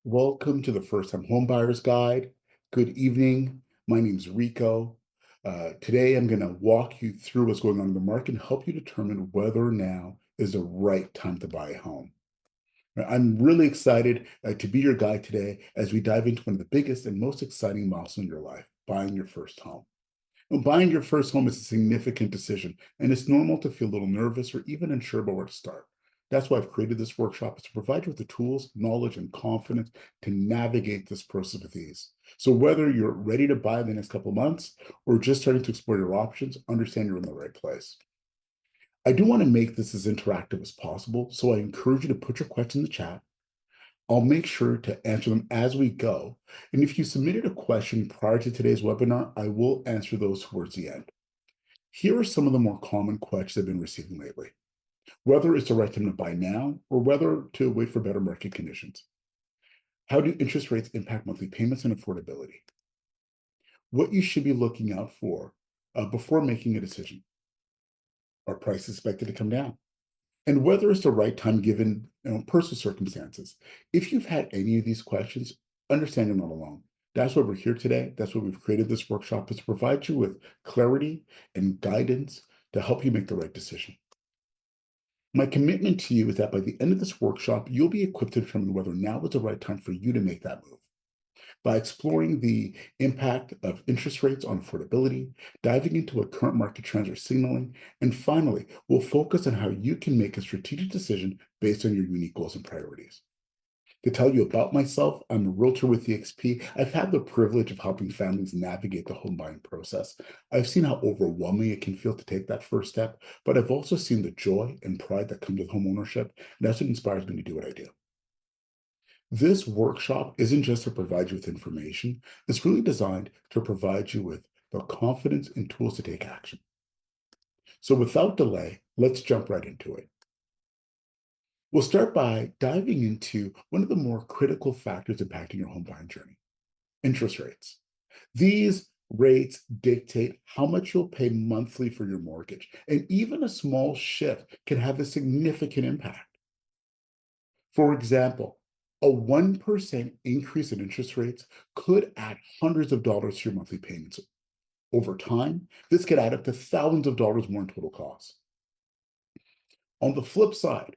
Welcome to the First Time Homebuyers Guide. Good evening. My name is Rico. Today, I'm going to walk you through what's going on in the market and help you determine whether now is the right time to buy a home. I'm really excited to be your guide today as we dive into one of the biggest and most exciting milestones in your life, buying your first home. Now, buying your first home is a significant decision, and it's normal to feel a little nervous or even unsure about where to start. That's why I've created this workshop, is to provide you with the tools, knowledge, and confidence to navigate this process with ease. So whether you're ready to buy in the next couple of months or just starting to explore your options, understand you're in the right place. I do want to make this as interactive as possible, so I encourage you to put your questions in the chat. I'll make sure to answer them as we go. And if you submitted a question prior to today's webinar, I will answer those towards the end. Here are some of the more common questions I've been receiving lately. Whether it's the right time to buy now or whether to wait for better market conditions. How do interest rates impact monthly payments and affordability? What you should be looking out for before making a decision. Are prices expected to come down? And whether it's the right time given personal circumstances. If you've had any of these questions, understand you're not alone. That's why we're here today. That's why we've created this workshop, is to provide you with clarity and guidance to help you make the right decision. My commitment to you is that by the end of this workshop, you'll be equipped to determine whether now is the right time for you to make that move. By exploring the impact of interest rates on affordability, diving into what current market trends are signaling, and finally, we'll focus on how you can make a strategic decision based on your unique goals and priorities. To tell you about myself, I'm a realtor with eXp. I've had the privilege of helping families navigate the home buying process. I've seen how overwhelming it can feel to take that first step, but I've also seen the joy and pride that comes with home ownership, and that's what inspires me to do what I do. This workshop isn't just to provide you with information, it's really designed to provide you with the confidence and tools to take action. So without delay, let's jump right into it. We'll start by diving into one of the more critical factors impacting your home buying journey: interest rates. These rates dictate how much you'll pay monthly for your mortgage, and even a small shift can have a significant impact. For example, a 1% increase in interest rates could add hundreds of dollars to your monthly payments. Over time, this could add up to thousands of dollars more in total costs. On the flip side,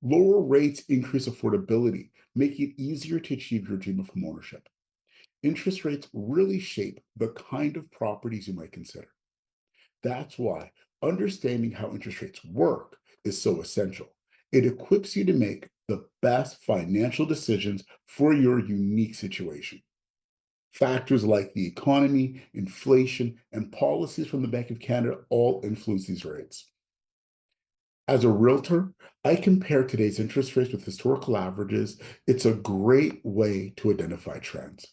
lower rates increase affordability, making it easier to achieve your dream of homeownership. Interest rates really shape the kind of properties you might consider. That's why understanding how interest rates work is so essential. It equips you to make the best financial decisions for your unique situation. Factors like the economy, inflation, and policies from the Bank of Canada all influence these rates. As a realtor, I compare today's interest rates with historical averages. It's a great way to identify trends.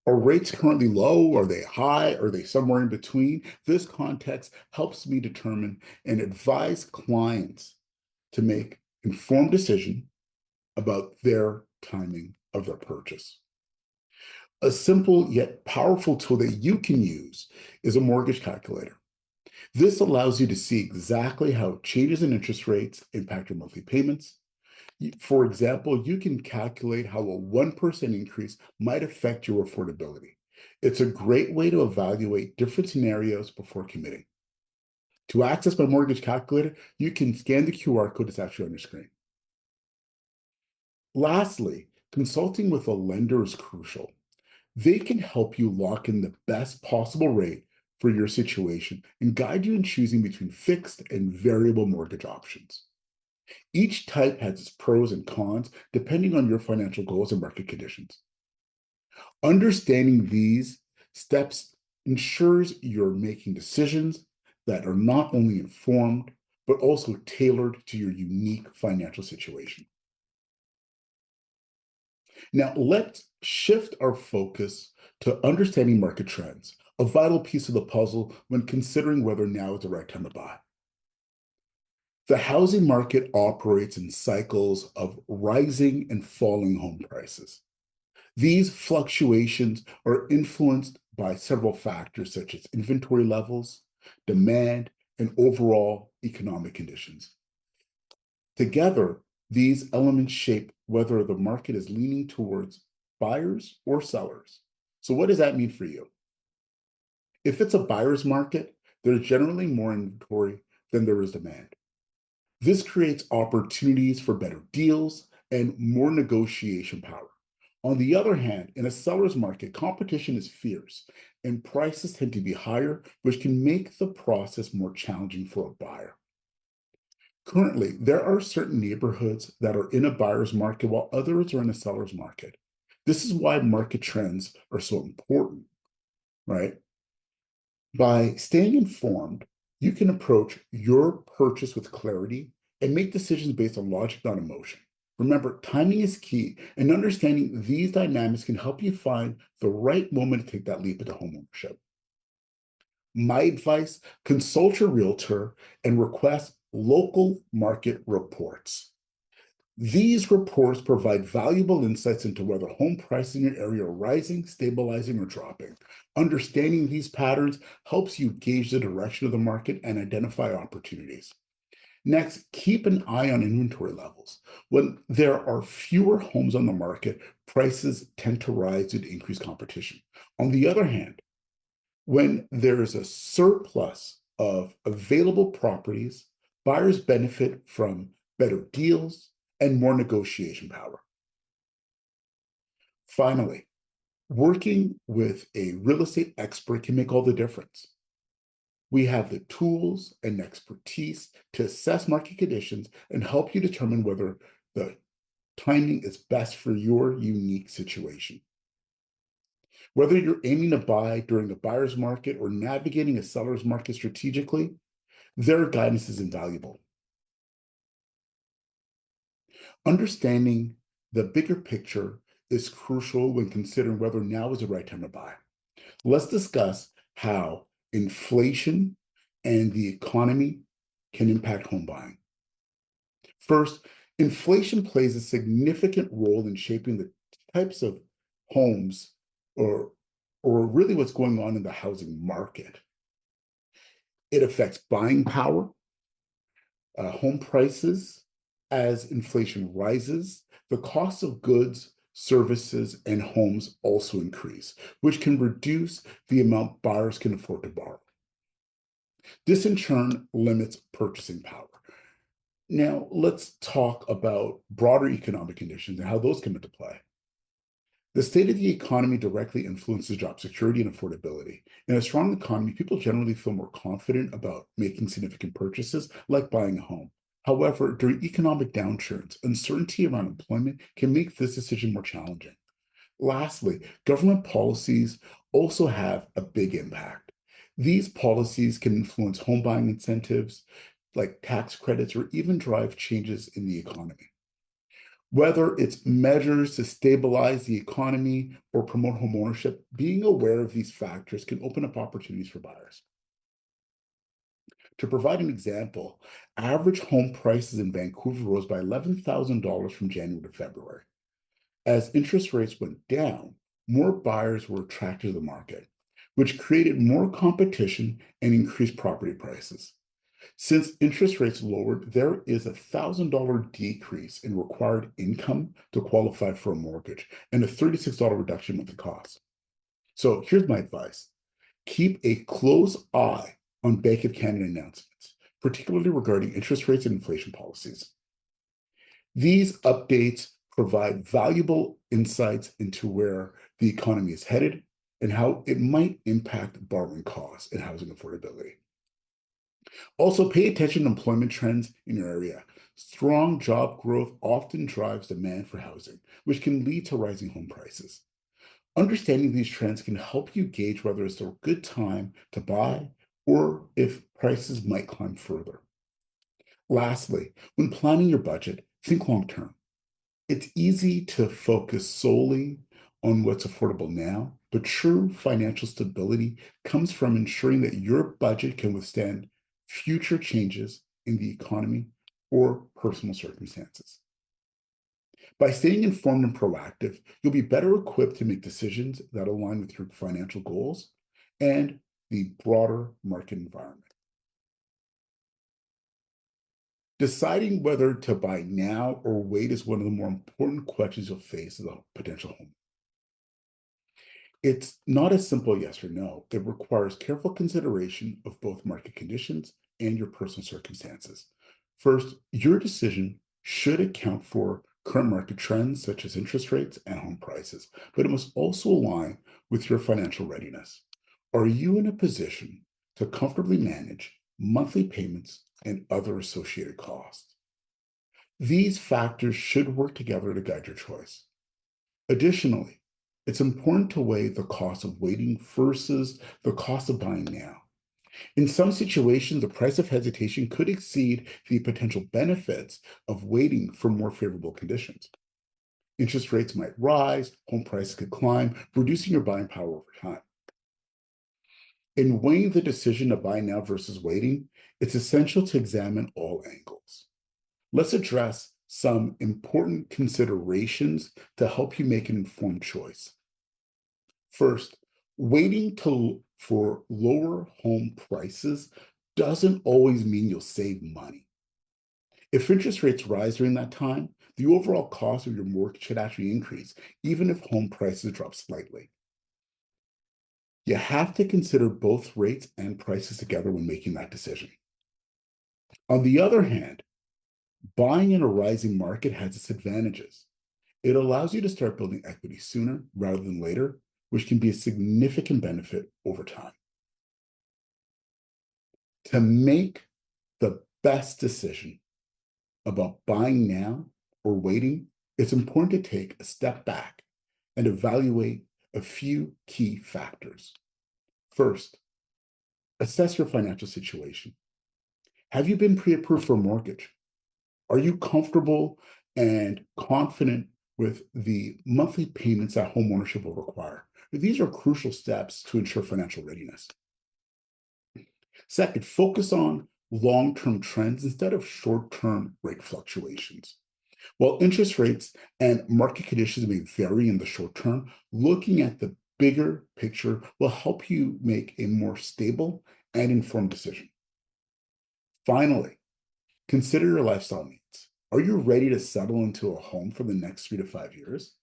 Are rates currently low? Are they high? Are they somewhere in between? This context helps me determine and advise clients to make informed decision about their timing of their purchase. A simple yet powerful tool that you can use is a mortgage calculator. This allows you to see exactly how changes in interest rates impact your monthly payments. For example, you can calculate how a 1% increase might affect your affordability. It's a great way to evaluate different scenarios before committing. To access my mortgage calculator, you can scan the QR code that's actually on your screen. Lastly, consulting with a lender is crucial. They can help you lock in the best possible rate for your situation and guide you in choosing between fixed and variable mortgage options. Each type has its pros and cons depending on your financial goals and market conditions. Understanding these steps ensures you're making decisions that are not only informed, but also tailored to your unique financial situation. Now, let's shift our focus to understanding market trends, a vital piece of the puzzle when considering whether now is the right time to buy. The housing market operates in cycles of rising and falling home prices. These fluctuations are influenced by several factors such as inventory levels, demand, and overall economic conditions. Together, these elements shape whether the market is leaning towards buyers or sellers. So, what does that mean for you? If it's a buyer's market, there's generally more inventory than there is demand. This creates opportunities for better deals and more negotiation power. On the other hand, in a seller's market, competition is fierce and prices tend to be higher, which can make the process more challenging for a buyer. Currently, there are certain neighborhoods that are in a buyer's market while others are in a seller's market. This is why market trends are so important, right? By staying informed, you can approach your purchase with clarity and make decisions based on logic, not emotion. Remember, timing is key, and understanding these dynamics can help you find the right moment to take that leap into homeownership. My advice, consult your realtor and request local market reports. These reports provide valuable insights into whether home prices in your area are rising, stabilizing, or dropping. Understanding these patterns helps you gauge the direction of the market and identify opportunities. Next, keep an eye on inventory levels. When there are fewer homes on the market, prices tend to rise due to increased competition. On the other hand, when there is a surplus of available properties, buyers benefit from better deals and more negotiation power. Finally, working with a real estate expert can make all the difference. We have the tools and expertise to assess market conditions and help you determine whether the timing is best for your unique situation. Whether you're aiming to buy during a buyer's market or navigating a seller's market strategically, their guidance is invaluable. Understanding the bigger picture is crucial when considering whether now is the right time to buy. Let's discuss how inflation and the economy can impact home buying. First, inflation plays a significant role in shaping the types of homes or, or really what's going on in the housing market. It affects buying power, home prices. As inflation rises, the cost of goods, services, and homes also increase, which can reduce the amount buyers can afford to borrow. This in turn limits purchasing power. Now, let's talk about broader economic conditions and how those come into play. The state of the economy directly influences job security and affordability. In a strong economy, people generally feel more confident about making significant purchases, like buying a home. However, during economic downturns, uncertainty around employment can make this decision more challenging. Lastly, government policies also have a big impact. These policies can influence home buying incentives, like tax credits, or even drive changes in the economy. Whether it's measures to stabilize the economy or promote homeownership, being aware of these factors can open up opportunities for buyers. To provide an example, average home prices in Vancouver rose by $11,000 from January to February. As interest rates went down, more buyers were attracted to the market, which created more competition and increased property prices. Since interest rates lowered, there is a $1,000 decrease in required income to qualify for a mortgage and a $36 reduction in monthly costs. So here's my advice. Keep a close eye on Bank of Canada announcements, particularly regarding interest rates and inflation policies. These updates provide valuable insights into where the economy is headed and how it might impact borrowing costs and housing affordability. Also, pay attention to employment trends in your area. Strong job growth often drives demand for housing, which can lead to rising home prices. Understanding these trends can help you gauge whether it's a good time to buy or if prices might climb further. Lastly, when planning your budget, think long term. It's easy to focus solely on what's affordable now, but true financial stability comes from ensuring that your budget can withstand future changes in the economy or personal circumstances. By staying informed and proactive, you'll be better equipped to make decisions that align with your financial goals and the broader market environment. Deciding whether to buy now or wait is one of the more important questions you'll face as a potential home. It's not a simple yes or no. It requires careful consideration of both market conditions and your personal circumstances. First, your decision should account for current market trends such as interest rates and home prices, but it must also align with your financial readiness. Are you in a position to comfortably manage monthly payments and other associated costs? These factors should work together to guide your choice. Additionally, it's important to weigh the cost of waiting versus the cost of buying now. In some situations, the price of hesitation could exceed the potential benefits of waiting for more favorable conditions. Interest rates might rise, home prices could climb, reducing your buying power over time. In weighing the decision to buy now versus waiting, it's essential to examine all angles. Let's address some important considerations to help you make an informed choice. First, for lower home prices doesn't always mean you'll save money. If interest rates rise during that time, the overall cost of your mortgage should actually increase, even if home prices drop slightly. You have to consider both rates and prices together when making that decision. On the other hand, buying in a rising market has its advantages. It allows you to start building equity sooner rather than later, which can be a significant benefit over time. To make the best decision about buying now or waiting, it's important to take a step back and evaluate a few key factors. First, assess your financial situation. Have you been pre-approved for a mortgage? Are you comfortable and confident with the monthly payments that homeownership will require? These are crucial steps to ensure financial readiness. Second, focus on long-term trends instead of short-term rate fluctuations. While interest rates and market conditions may vary in the short term, looking at the bigger picture will help you make a more stable and informed decision. Finally, consider your lifestyle needs. Are you ready to settle into a home for the next 3 to 5 years?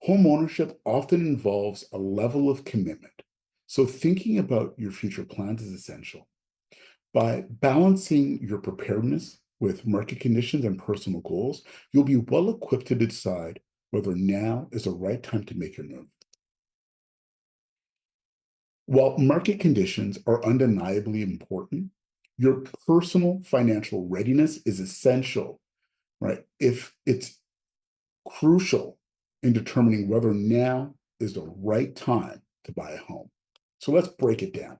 Home ownership often involves a level of commitment, so thinking about your future plans is essential. By balancing your preparedness with market conditions and personal goals, you'll be well equipped to decide whether now is the right time to make your move. While market conditions are undeniably important, your personal financial readiness is essential, right? If it's crucial in determining whether now is the right time to buy a home. So let's break it down.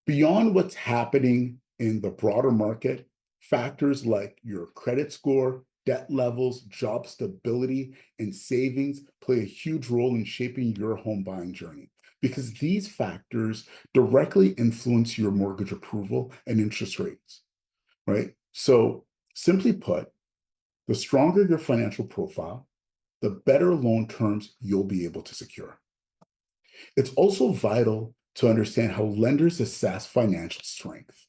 Beyond what's happening in the broader market, factors like your credit score, debt levels, job stability, and savings play a huge role in shaping your home buying journey because these factors directly influence your mortgage approval and interest rates, right? So, simply put, the stronger your financial profile, the better loan terms you'll be able to secure. It's also vital to understand how lenders assess financial strength.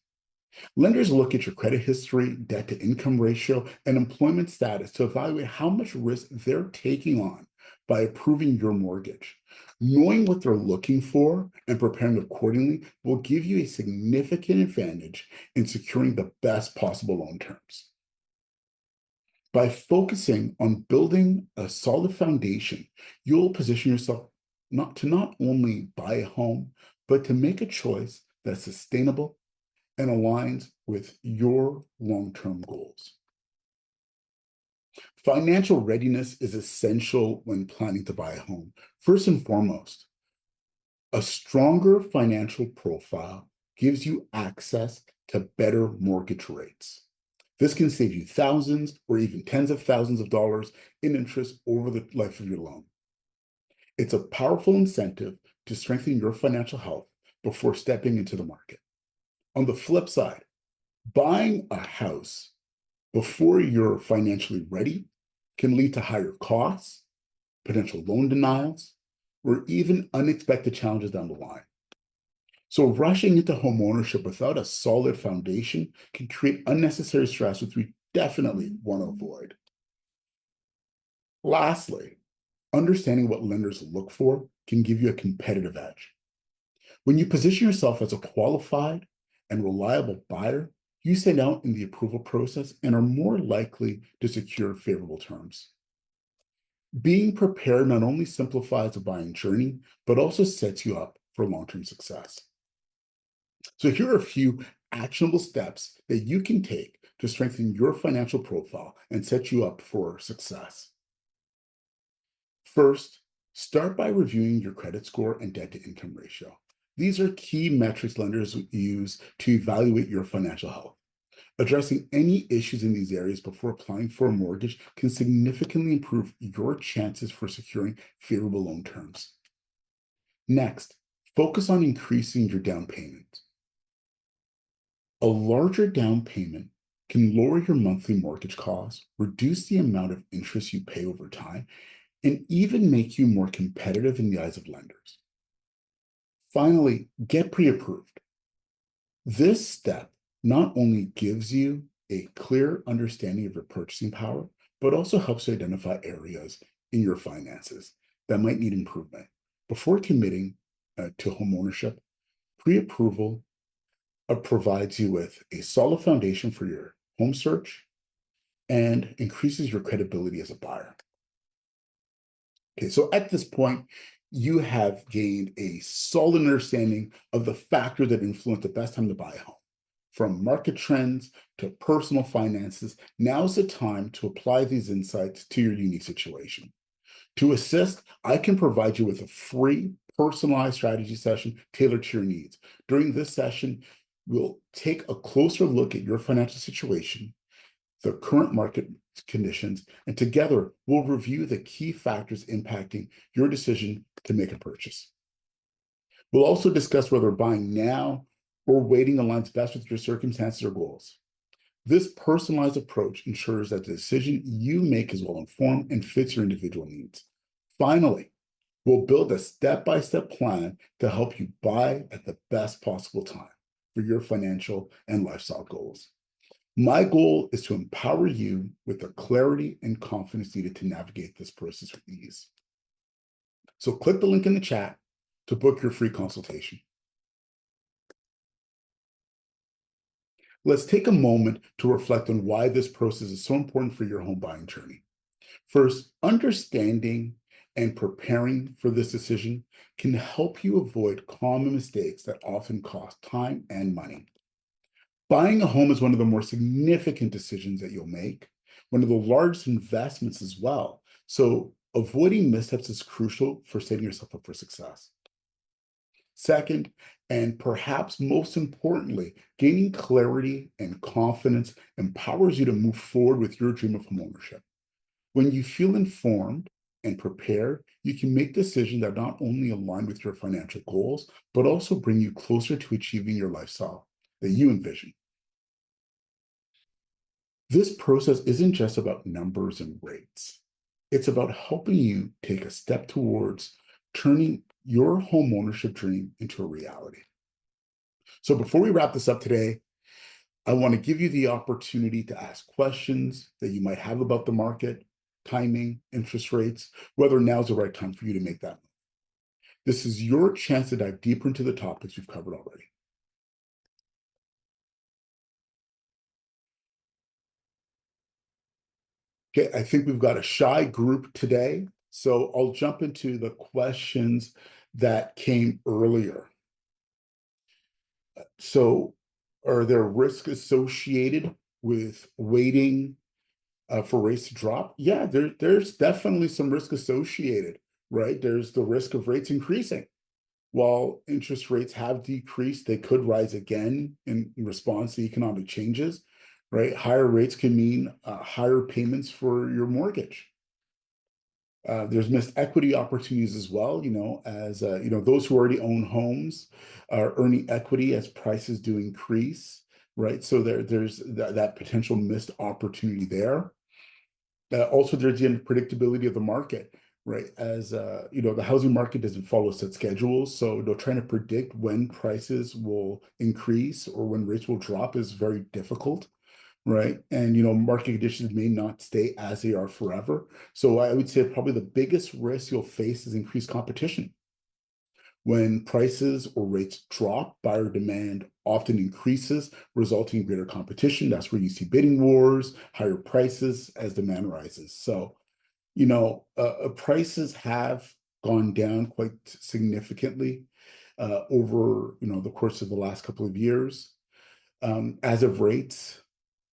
Lenders look at your credit history, debt to income ratio, and employment status to evaluate how much risk they're taking on by approving your mortgage. Knowing what they're looking for and preparing accordingly will give you a significant advantage in securing the best possible loan terms. By focusing on building a solid foundation, you'll position yourself not only buy a home, but to make a choice that's sustainable and aligns with your long-term goals. Financial readiness is essential when planning to buy a home. First and foremost, a stronger financial profile gives you access to better mortgage rates. This can save you thousands or even tens of thousands of dollars in interest over the life of your loan. It's a powerful incentive to strengthen your financial health before stepping into the market. On the flip side, buying a house before you're financially ready can lead to higher costs, potential loan denials, or even unexpected challenges down the line. So rushing into home ownership without a solid foundation can create unnecessary stress, which we definitely want to avoid. Lastly, understanding what lenders look for can give you a competitive edge. When you position yourself as a qualified and reliable buyer, you stand out in the approval process and are more likely to secure favorable terms. Being prepared not only simplifies the buying journey, but also sets you up for long-term success. So here are a few actionable steps that you can take to strengthen your financial profile and set you up for success. First, start by reviewing your credit score and debt to income ratio. These are key metrics lenders use to evaluate your financial health. Addressing any issues in these areas before applying for a mortgage can significantly improve your chances for securing favorable loan terms. Next, focus on increasing your down payment. A larger down payment can lower your monthly mortgage costs, reduce the amount of interest you pay over time, and even make you more competitive in the eyes of lenders. Finally, get pre-approved. This step not only gives you a clear understanding of your purchasing power, but also helps you identify areas in your finances that might need improvement. Before committing to homeownership, pre-approval provides you with a solid foundation for your home search and increases your credibility as a buyer. Okay, so at this point, you have gained a solid understanding of the factors that influence the best time to buy a home. From market trends to personal finances, now's the time to apply these insights to your unique situation. To assist, I can provide you with a free personalized strategy session tailored to your needs. During this session, we'll take a closer look at your financial situation, the current market conditions, and together we'll review the key factors impacting your decision to make a purchase. We'll also discuss whether buying now or waiting aligns best with your circumstances or goals. This personalized approach ensures that the decision you make is well informed and fits your individual needs. Finally, we'll build a step-by-step plan to help you buy at the best possible time for your financial and lifestyle goals. My goal is to empower you with the clarity and confidence needed to navigate this process with ease. So click the link in the chat to book your free consultation. Let's take a moment to reflect on why this process is so important for your home buying journey. First, understanding and preparing for this decision can help you avoid common mistakes that often cost time and money. Buying a home is one of the more significant decisions that you'll make, one of the largest investments as well. So avoiding missteps is crucial for setting yourself up for success. Second, and perhaps most importantly, gaining clarity and confidence empowers you to move forward with your dream of homeownership. When you feel informed and prepared, you can make decisions that not only align with your financial goals, but also bring you closer to achieving your lifestyle that you envision. This process isn't just about numbers and rates. It's about helping you take a step towards turning your home ownership dream into a reality. So before we wrap this up today, I want to give you the opportunity to ask questions that you might have about the market, timing, interest rates, whether now's the right time for you to make that move. This is your chance to dive deeper into the topics we've covered already. Okay, I think we've got a shy group today, so I'll jump into the questions that came earlier. So, are there risks associated with waiting for rates to drop? Yeah, there's definitely some risk associated, right? There's the risk of rates increasing. While interest rates have decreased, they could rise again in response to economic changes, right? Higher rates can mean higher payments for your mortgage. There's missed equity opportunities as well, as those who already own homes are earning equity as prices do increase, right? So there's that potential missed opportunity there. Also, there's the unpredictability of the market. right? As the housing market doesn't follow set schedules, so trying to predict when prices will increase or when rates will drop is very difficult, right? And market conditions may not stay as they are forever. So I would say probably the biggest risk you'll face is increased competition. When prices or rates drop, buyer demand often increases, resulting in greater competition. That's where you see bidding wars, higher prices as demand rises. So prices have gone down quite significantly over the course of the last couple of years as of rates.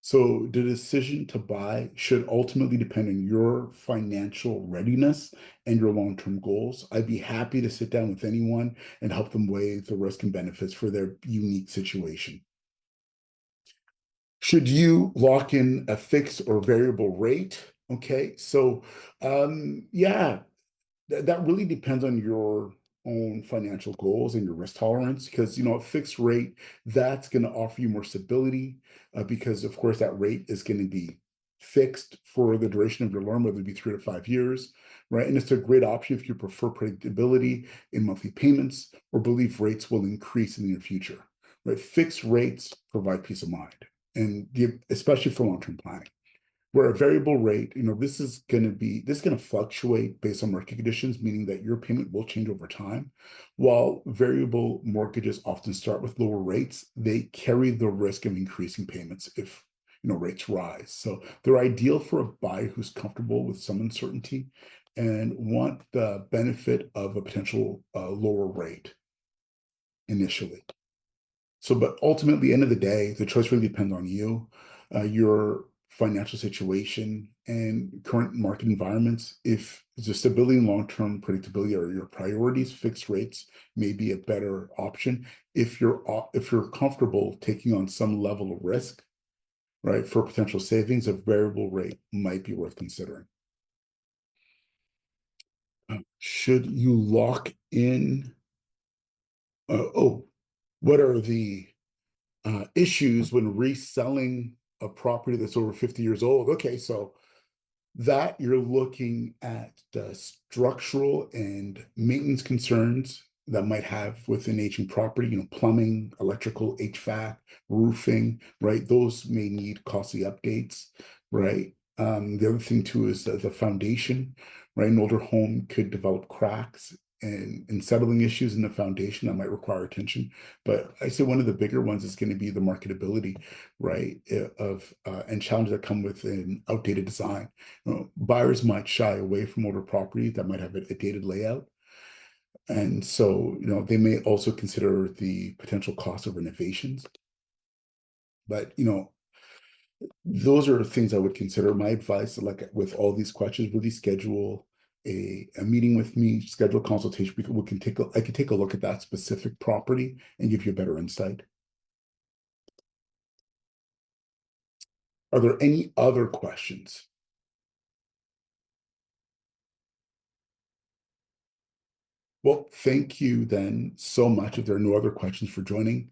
So the decision to buy should ultimately depend on your financial readiness and your long-term goals. I'd be happy to sit down with anyone and help them weigh the risk and benefits for their unique situation. Should you lock in a fixed or variable rate? Okay, so yeah, that really depends on your own financial goals and your risk tolerance because a fixed rate that's going to offer you more stability because of course that rate is going to be fixed for the duration of your loan, whether it be 3 to 5 years, right? And it's a great option if you prefer predictability in monthly payments or believe rates will increase in the near future, right? Fixed rates provide peace of mind and especially for long-term planning. Where a variable rate, this is going to fluctuate based on market conditions, meaning that your payment will change over time. While variable mortgages often start with lower rates, they carry the risk of increasing payments if rates rise. So they're ideal for a buyer who's comfortable with some uncertainty and want the benefit of a potential lower rate initially. So, but ultimately, at the end of the day, the choice really depends on you, your financial situation, and current market environments. If the stability and long-term predictability are your priorities, fixed rates may be a better option. If you're comfortable taking on some level of risk, right, for potential savings, a variable rate might be worth considering. Should you lock in? What are the issues when reselling a property that's over 50 years old? Okay, so that you're looking at the structural and maintenance concerns that might have with an aging property, plumbing, electrical, HVAC, roofing, right? Those may need costly updates, right? The other thing too is the foundation, right? An older home could develop cracks and settling issues in the foundation that might require attention. But I say one of the bigger ones is going to be the marketability, right? Of and challenges that come with an outdated design. Buyers might shy away from older properties that might have a dated layout. And so, they may also consider the potential cost of renovations. But, those are things I would consider. My advice, like with all these questions, really schedule a meeting with me, schedule a consultation. I can take a look at that specific property and give you a better insight. Are there any other questions? Well, thank you then so much. If there are no other questions for joining,